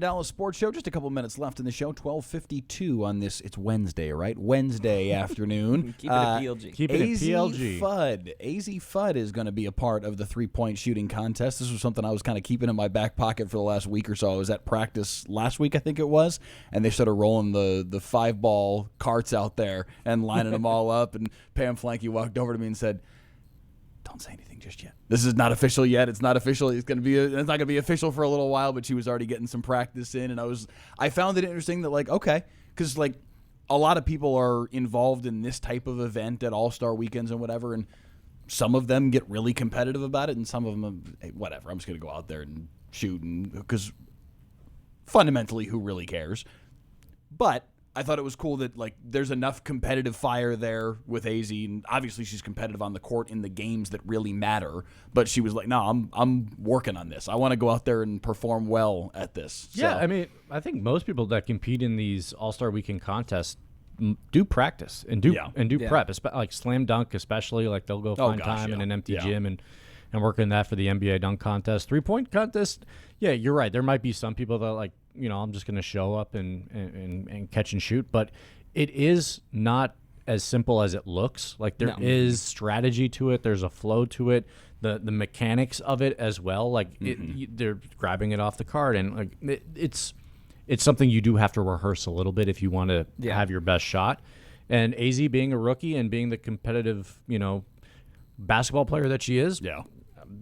Dallas Sports Show. Just a couple minutes left in the show. 12:52 on this. It's Wednesday, right? Wednesday afternoon. Keep it at PLG. Keep it at PLG. Azzi Fudd is going to be a part of the three-point shooting contest. This was something I was kind of keeping in my back pocket for the last week or so. I was at practice last week, I think it was, and they started rolling the five-ball carts out there and lining them all up. And Pam Flanky walked over to me and said, "Don't say anything just yet. This is not official yet. It's not official. It's not going to be official for a little while." But she was already getting some practice in, and I found it interesting that, like, okay, because like a lot of people are involved in this type of event at All-Star weekends and whatever, and some of them get really competitive about it, and some of them, hey, whatever. I'm just going to go out there and shoot, and because fundamentally, who really cares? But I thought it was cool that, like, there's enough competitive fire there with Azzi, and obviously she's competitive on the court in the games that really matter. But she was like, "No, I'm working on this. I want to go out there and perform well at this." Yeah, So, I mean, I think most people that compete in these All-Star Weekend contests do practice and do prep, like slam dunk especially. Like they'll go find time in an empty gym and work in that for the NBA dunk contest. 3-point contest, yeah, you're right. There might be some people that like, I'm just going to show up and catch and shoot. But it is not as simple as it looks. Like there is strategy to it. There's a flow to it. The mechanics of it as well. Like they're grabbing it off the card, and like it's something you do have to rehearse a little bit if you want to have your best shot. And Azzi being a rookie and being the competitive, basketball player that she is,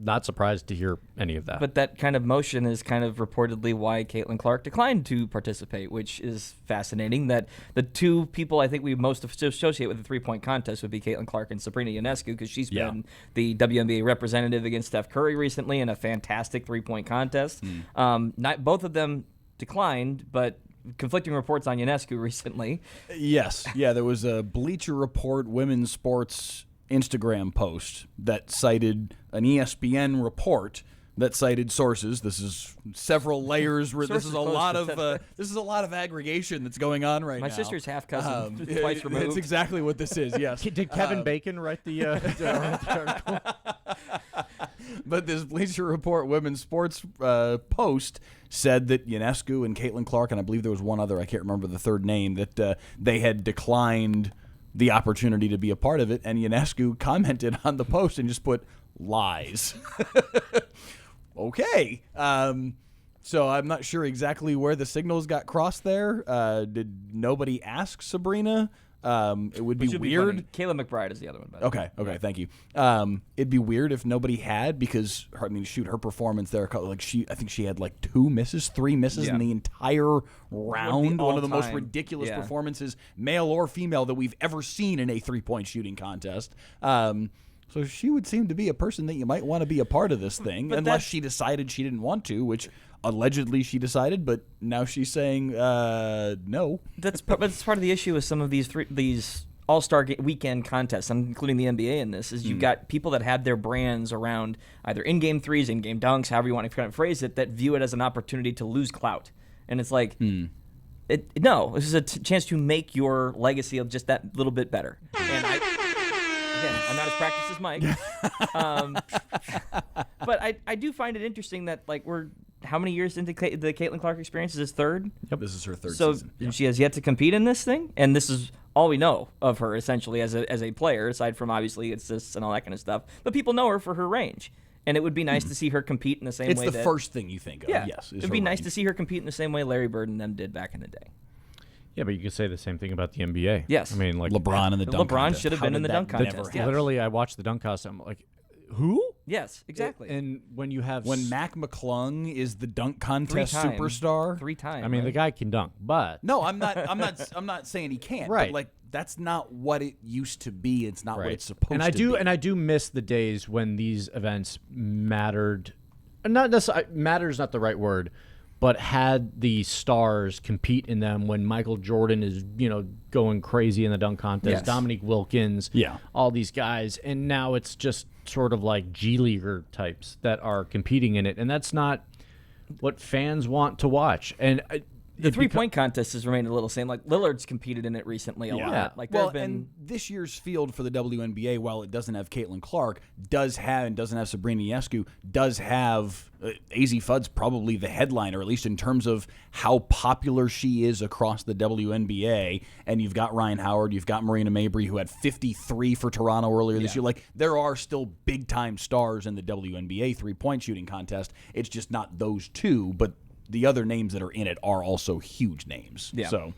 not surprised to hear any of that. But that kind of motion is kind of reportedly why Caitlin Clark declined to participate, which is fascinating. That the two people I think we most associate with the three-point contest would be Caitlin Clark and Sabrina Ionescu, because she's been the WNBA representative against Steph Curry recently in a fantastic three-point contest. Not both of them declined, but conflicting reports on Ionescu recently. Yes. Yeah, there was a Bleacher Report women's sports Instagram post that cited an ESPN report that cited sources. This is several layers. This is a lot of aggregation that's going on right now. My sister's half cousin, twice removed. It's exactly what this is. Yes. Did Kevin Bacon write the article? But this Bleacher Report women's sports post said that Ionescu and Caitlin Clark, and I believe there was one other, I can't remember the third name, that they had declined the opportunity to be a part of it, and Ionescu commented on the post and just put lies. Okay. So I'm not sure exactly where the signals got crossed there. Did nobody ask Sabrina? It would be weird. Kayla McBride is the other one. Okay, thank you. It'd be weird if nobody had, because her performance there, I think she had like 3 misses in the entire round. One of the most ridiculous performances, male or female, that we've ever seen in a 3-point shooting contest. So she would seem to be a person that you might want to be a part of this thing, unless she decided she didn't want to, which allegedly she decided, but now she's saying no. That's part of the issue with some of these All-Star weekend contests, including the NBA in this, is you've got people that have their brands around either in-game threes, in-game dunks, however you want to kind of phrase it, that view it as an opportunity to lose clout. And it's like, no, this is a chance to make your legacy of just that little bit better. And I'm not as practiced as Mike. But I do find it interesting that, like, we're how many years into the Caitlin Clark experience? Is this third? Yep, this is her third season. So she has yet to compete in this thing, and this is all we know of her, essentially, as a player, aside from, obviously, assists and all that kind of stuff. But people know her for her range. And it would be nice to see her compete in the same way. It's the first thing you think of, yes. It would be nice to see her compete in the same way Larry Bird and them did back in the day. Yeah, but you could say the same thing about the NBA. Yes. I mean, like LeBron in the dunk contest. LeBron should have been in the dunk contest. Yes. Literally, I watched the dunk contest. I'm like, who? Yes, exactly. And when Mac McClung is the dunk contest superstar, 3 times. I mean, the guy can dunk, but no, I'm not saying he can't. Right. But like, that's not what it used to be. It's not what it's supposed to be. And I do miss the days when these events mattered. Not necessarily, matter's not the right word, but had the stars compete in them when Michael Jordan is, going crazy in the dunk contest, Dominique Wilkins, all these guys, and now it's just sort of like G Leaguer types that are competing in it, and that's not what fans want to watch. And The three-point contest has remained a little same. Like Lillard's competed in it recently a lot. Like and this year's field for the WNBA, while it doesn't have Caitlin Clark, doesn't have Sabrina Ionescu, does have Azzi Fudd's probably the headliner, at least in terms of how popular she is across the WNBA. And you've got Ryan Howard, you've got Marina Mabry, who had 53 for Toronto earlier this year. Like, there are still big-time stars in the WNBA three-point shooting contest. It's just not those two, but the other names that are in it are also huge names. Yeah. So